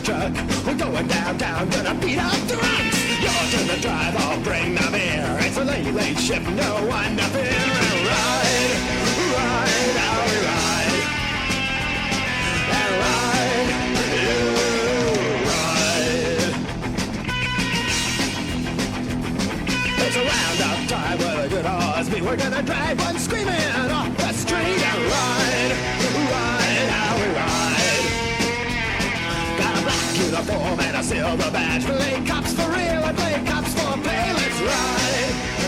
truck. We're going downtown, gonna beat up drunks. You're to the drive, I'll bring the beer. It's a late, late shift, no one to fear. And ride, ride, how we ride. And ride, you ride. It's a roundup time with a good horse beat. We're gonna drive one screaming off the street and ride, ride, how we ride. Got a black uniform and a silver badge. We play cops for real and play cops for pay. Let's ride.